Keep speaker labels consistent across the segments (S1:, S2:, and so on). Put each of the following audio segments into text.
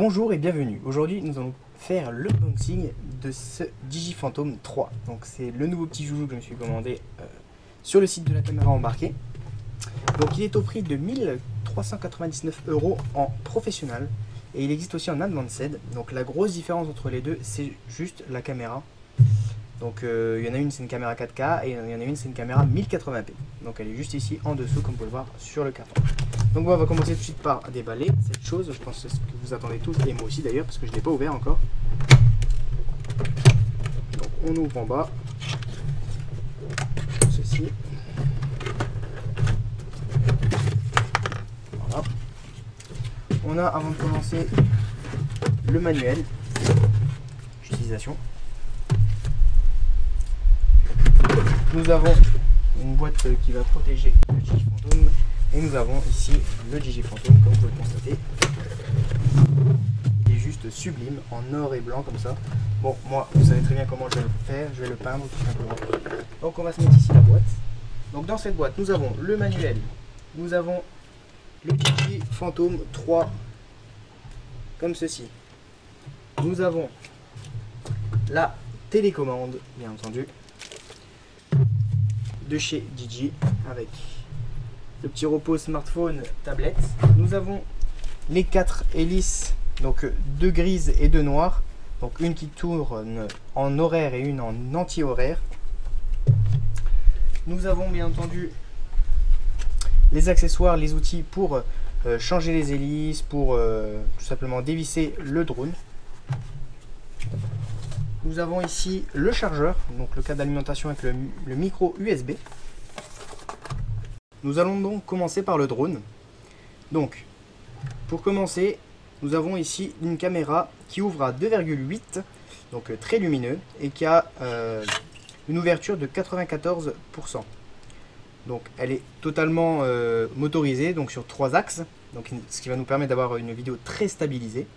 S1: Bonjour et bienvenue. Aujourd'hui, nous allons faire l'unboxing de ce Digiphantom 3. Donc, c'est le nouveau petit joujou que je me suis commandé sur le site de la caméra embarquée. Donc, il est au prix de 1399 € en professionnel et il existe aussi en advanced. Donc, la grosse différence entre les deux, c'est juste la caméra. Donc, il y en a une, c'est une caméra 4K et il y en a une, c'est une caméra 1080p. Donc, elle est juste ici en dessous, comme vous pouvez le voir sur le carton. Donc bon, on va commencer tout de suite par déballer cette chose. Je pense que c'est ce que vous attendez tous, et moi aussi d'ailleurs, parce que je ne l'ai pas ouvert encore. Donc on ouvre en bas ceci. Voilà. On a, avant de commencer, le manuel d'utilisation. Nous avons une boîte qui va protéger le Digiphantom. Et nous avons ici le Digiphantom, comme vous pouvez le constater. Il est juste sublime, en or et blanc comme ça. Bon, moi, vous savez très bien comment je vais le faire, je vais le peindre tout simplement. Donc on va se mettre ici la boîte. Donc dans cette boîte, nous avons le manuel, nous avons le Digiphantom 3, comme ceci. Nous avons la télécommande, bien entendu, de chez Digi, avec le petit repos smartphone tablette. Nous avons les 4 hélices, donc 2 grises et 2 noires, donc une qui tourne en horaire et une en anti-horaire. Nous avons bien entendu les accessoires, les outils pour changer les hélices, pour tout simplement dévisser le drone. Nous avons ici le chargeur, donc le câble d'alimentation avec le micro USB. Nous allons donc commencer par le drone. Donc, pour commencer, nous avons ici une caméra qui ouvre à 2,8, donc très lumineux, et qui a une ouverture de 94%. Donc, elle est totalement motorisée, donc sur 3 axes, donc, ce qui va nous permettre d'avoir une vidéo très stabilisée.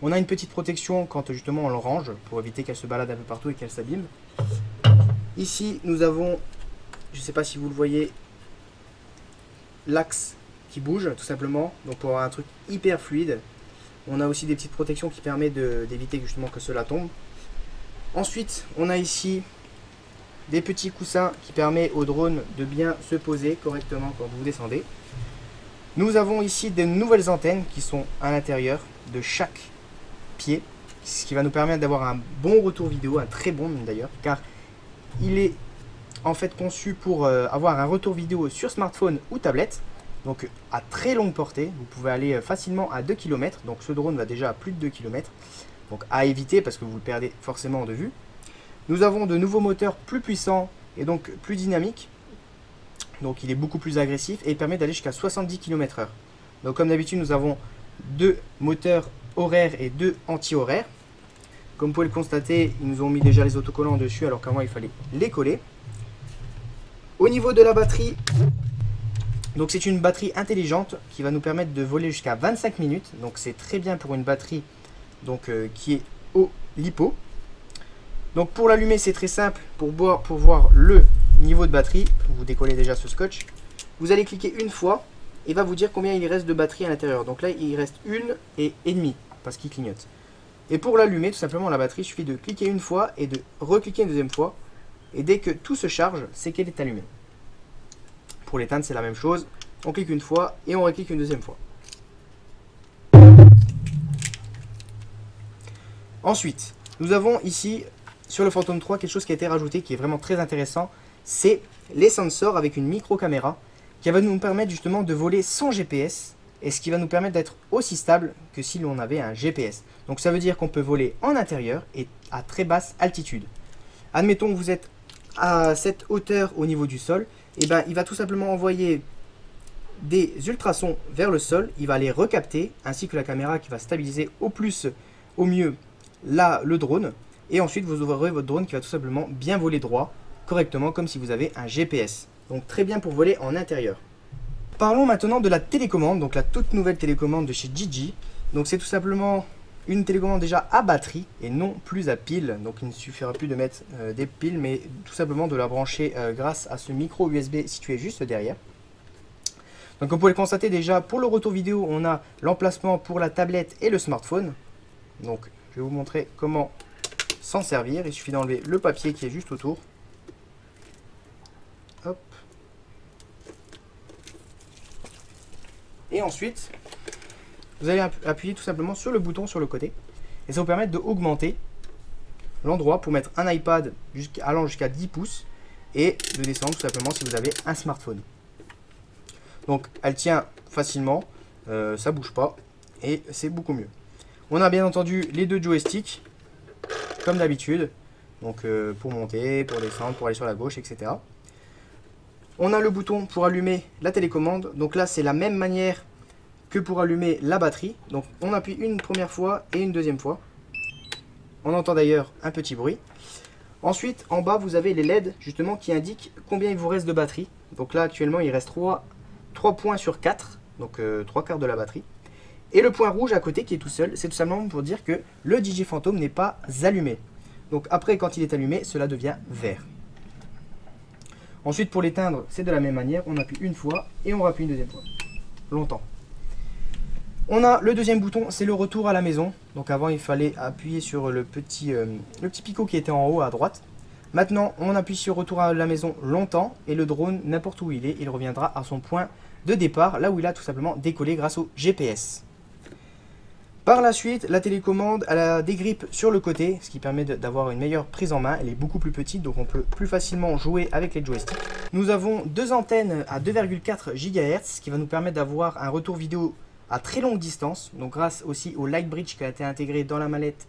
S1: On a une petite protection quand justement on le range, pour éviter qu'elle se balade un peu partout et qu'elle s'abîme. Ici, nous avons, je ne sais pas si vous le voyez, l'axe qui bouge tout simplement, donc pour avoir un truc hyper fluide. On a aussi des petites protections qui permettent d'éviter justement que cela tombe. Ensuite, on a ici des petits coussins qui permettent au drone de bien se poser correctement quand vous descendez. Nous avons ici de nouvelles antennes qui sont à l'intérieur de chaque pied, ce qui va nous permettre d'avoir un bon retour vidéo, un très bon d'ailleurs, car il est en fait conçu pour avoir un retour vidéo sur smartphone ou tablette, donc à très longue portée. Vous pouvez aller facilement à 2 km, donc ce drone va déjà à plus de 2 km, donc à éviter parce que vous le perdez forcément de vue. Nous avons de nouveaux moteurs plus puissants et donc plus dynamiques, donc il est beaucoup plus agressif et il permet d'aller jusqu'à 70 km/h. Donc comme d'habitude, nous avons 2 moteurs horaires et 2 anti-horaires. Comme vous pouvez le constater, ils nous ont mis déjà les autocollants dessus alors qu'avant il fallait les coller. Au niveau de la batterie, donc c'est une batterie intelligente qui va nous permettre de voler jusqu'à 25 minutes. Donc c'est très bien pour une batterie donc, qui est au LiPo. Donc pour l'allumer, c'est très simple. Pour voir le niveau de batterie, vous décollez déjà ce scotch. Vous allez cliquer une fois et va vous dire combien il reste de batterie à l'intérieur. Donc là, il reste 1,5 parce qu'il clignote. Et pour l'allumer, tout simplement, la batterie, il suffit de cliquer une fois et de recliquer une deuxième fois. Et dès que tout se charge, c'est qu'elle est allumée. Pour l'éteindre, c'est la même chose. On clique une fois et on reclique une deuxième fois. Ensuite, nous avons ici, sur le Phantom 3, quelque chose qui a été rajouté, qui est vraiment très intéressant. C'est les sensors avec une micro-caméra qui va nous permettre justement de voler sans GPS. Et ce qui va nous permettre d'être aussi stable que si l'on avait un GPS. Donc ça veut dire qu'on peut voler en intérieur et à très basse altitude. Admettons que vous êtes à cette hauteur au niveau du sol, et ben il va tout simplement envoyer des ultrasons vers le sol, il va les recapter, ainsi que la caméra qui va stabiliser au mieux là le drone, et ensuite vous aurez votre drone qui va tout simplement bien voler droit, correctement comme si vous avez un GPS. Donc très bien pour voler en intérieur. Parlons maintenant de la télécommande, donc la toute nouvelle télécommande de chez Digi. Donc c'est tout simplement une télécommande déjà à batterie et non plus à pile. Donc il ne suffira plus de mettre des piles, mais tout simplement de la brancher grâce à ce micro USB situé juste derrière. Donc comme vous pouvez le constater déjà, pour le retour vidéo, on a l'emplacement pour la tablette et le smartphone. Donc je vais vous montrer comment s'en servir. Il suffit d'enlever le papier qui est juste autour. Hop. Et ensuite, vous allez appuyer tout simplement sur le bouton sur le côté. Et ça vous permet d'augmenter l'endroit pour mettre un iPad allant jusqu'à 10 pouces. Et de descendre tout simplement si vous avez un smartphone. Donc elle tient facilement, ça bouge pas et c'est beaucoup mieux. On a bien entendu les deux joysticks comme d'habitude, donc pour monter, pour descendre, pour aller sur la gauche, etc. On a le bouton pour allumer la télécommande, donc là c'est la même manière que pour allumer la batterie. Donc on appuie une première fois et une deuxième fois. On entend d'ailleurs un petit bruit. Ensuite en bas vous avez les LED justement qui indiquent combien il vous reste de batterie. Donc là actuellement il reste 3 points sur 4, donc 3/4 de la batterie. Et le point rouge à côté qui est tout seul, c'est tout simplement pour dire que le Digiphantom n'est pas allumé. Donc après quand il est allumé, cela devient vert. Ensuite pour l'éteindre, c'est de la même manière, on appuie une fois et on rappuie une deuxième fois. Longtemps. On a le deuxième bouton, c'est le retour à la maison. Donc avant il fallait appuyer sur le petit picot qui était en haut à droite. Maintenant on appuie sur retour à la maison longtemps et le drone, n'importe où il est, il reviendra à son point de départ, là où il a tout simplement décollé grâce au GPS. Par la suite, la télécommande elle a des grippes sur le côté, ce qui permet d'avoir une meilleure prise en main. Elle est beaucoup plus petite, donc on peut plus facilement jouer avec les joysticks. Nous avons deux antennes à 2,4 GHz, ce qui va nous permettre d'avoir un retour vidéo à très longue distance, donc grâce aussi au Lightbridge qui a été intégré dans la manette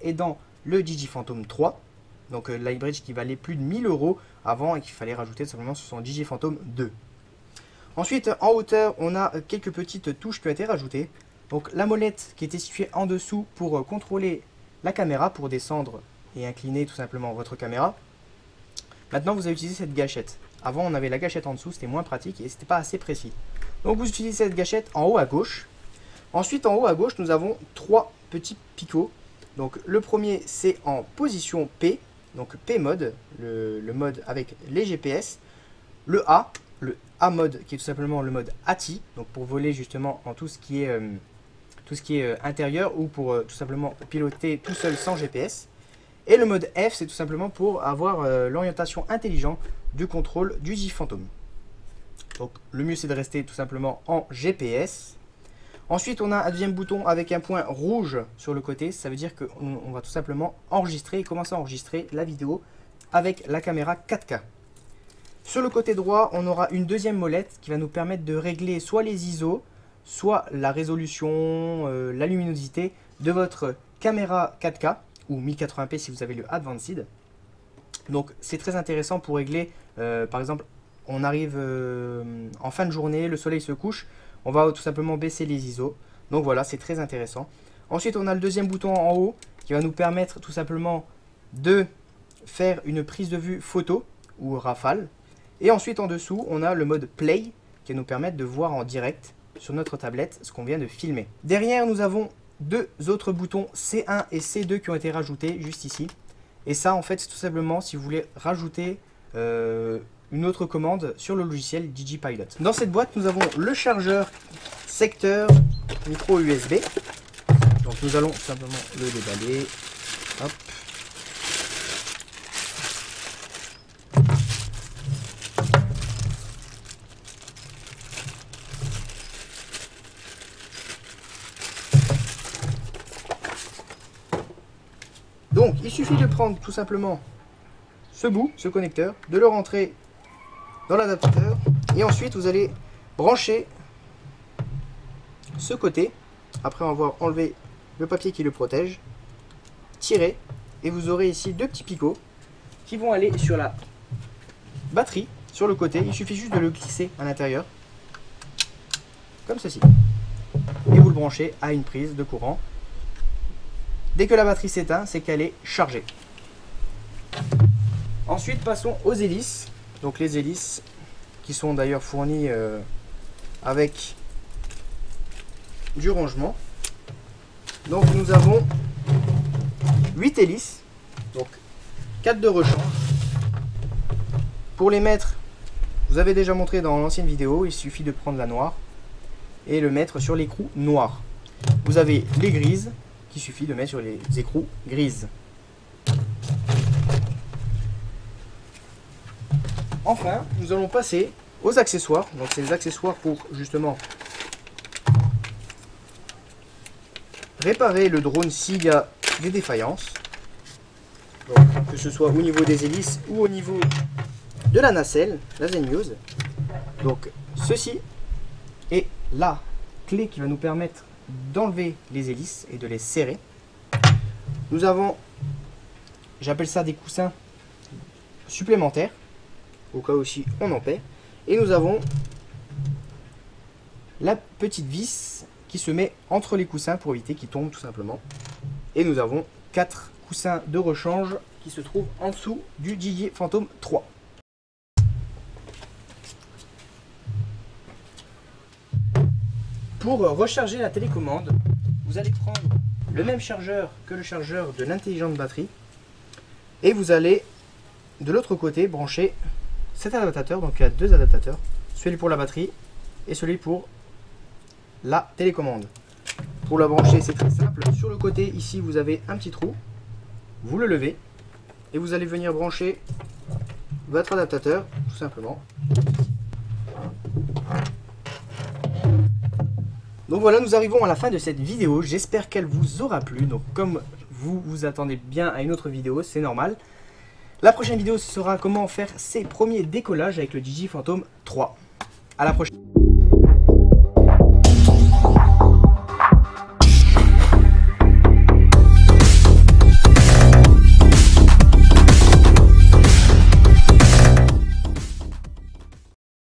S1: et dans le Digiphantom 3. Donc Lightbridge qui valait plus de 1000 € avant et qu'il fallait rajouter simplement sur son Digiphantom 2. Ensuite, en hauteur, on a quelques petites touches qui ont été rajoutées. Donc la molette qui était située en dessous pour contrôler la caméra, pour descendre et incliner tout simplement votre caméra. Maintenant, vous allez utiliser cette gâchette. Avant, on avait la gâchette en dessous, c'était moins pratique et c'était pas assez précis. Donc vous utilisez cette gâchette en haut à gauche. Ensuite, en haut à gauche, nous avons 3 petits picots. Donc le premier, c'est en position P, donc P mode, le mode avec les GPS. Le A mode qui est tout simplement le mode ATI, donc pour voler justement en tout ce qui est intérieur ou pour tout simplement piloter tout seul sans GPS. Et le mode F, c'est tout simplement pour avoir l'orientation intelligente du contrôle du Digiphantom. Donc le mieux c'est de rester tout simplement en GPS. Ensuite on a un deuxième bouton avec un point rouge sur le côté, ça veut dire qu'on va tout simplement enregistrer et commencer à enregistrer la vidéo avec la caméra 4K. Sur le côté droit, on aura une deuxième molette qui va nous permettre de régler soit les ISO, soit la résolution, la luminosité de votre caméra 4K ou 1080p si vous avez le Advanced. Donc c'est très intéressant pour régler, par exemple, on arrive en fin de journée, le soleil se couche, on va tout simplement baisser les ISO. Donc voilà, c'est très intéressant. Ensuite, on a le deuxième bouton en haut qui va nous permettre tout simplement de faire une prise de vue photo ou rafale. Et ensuite en dessous, on a le mode Play qui va nous permettre de voir en direct sur notre tablette ce qu'on vient de filmer. Derrière, nous avons deux autres boutons C1 et C2 qui ont été rajoutés juste ici. Et ça, en fait, c'est tout simplement si vous voulez rajouter une autre commande sur le logiciel DigiPilot. Dans cette boîte, nous avons le chargeur secteur micro USB. Donc nous allons tout simplement le déballer. Hop. Donc il suffit de prendre tout simplement ce bout, ce connecteur, de le rentrer dans l'adaptateur et ensuite vous allez brancher ce côté après avoir enlevé le papier qui le protège, tirer et vous aurez ici deux petits picots qui vont aller sur la batterie sur le côté. Il suffit juste de le glisser à l'intérieur comme ceci et vous le branchez à une prise de courant. Dès que la batterie s'éteint, c'est qu'elle est chargée. Ensuite, passons aux hélices. Donc les hélices qui sont d'ailleurs fournies avec du rangement. Donc nous avons 8 hélices, donc 4 de rechange. Pour les mettre Je vous avais déjà montré dans l'ancienne vidéo, il suffit de prendre la noire et le mettre sur l'écrou noir. Vous avez les grises qu'il suffit de mettre sur les écrous grises. Enfin, nous allons passer aux accessoires. Donc c'est les accessoires pour justement réparer le drone s'il y a des défaillances. Donc, que ce soit au niveau des hélices ou au niveau de la nacelle, la Zenmuse. Donc ceci est la clé qui va nous permettre d'enlever les hélices et de les serrer. Nous avons, j'appelle ça des coussins supplémentaires, au cas où si on en perd. Et nous avons la petite vis qui se met entre les coussins pour éviter qu'ils tombent tout simplement. Et nous avons 4 coussins de rechange qui se trouvent en dessous du DJI Phantom 3. Pour recharger la télécommande, vous allez prendre le même chargeur que le chargeur de l'intelligente batterie et vous allez de l'autre côté brancher cet adaptateur. Donc il y a 2 adaptateurs, celui pour la batterie et celui pour la télécommande. Pour la brancher, c'est très simple. Sur le côté ici, vous avez un petit trou, vous le levez et vous allez venir brancher votre adaptateur tout simplement. Donc voilà, nous arrivons à la fin de cette vidéo. J'espère qu'elle vous aura plu. Donc comme vous vous attendez bien à une autre vidéo, c'est normal. La prochaine vidéo sera comment faire ses premiers décollages avec le DJI Phantom 3. À la prochaine.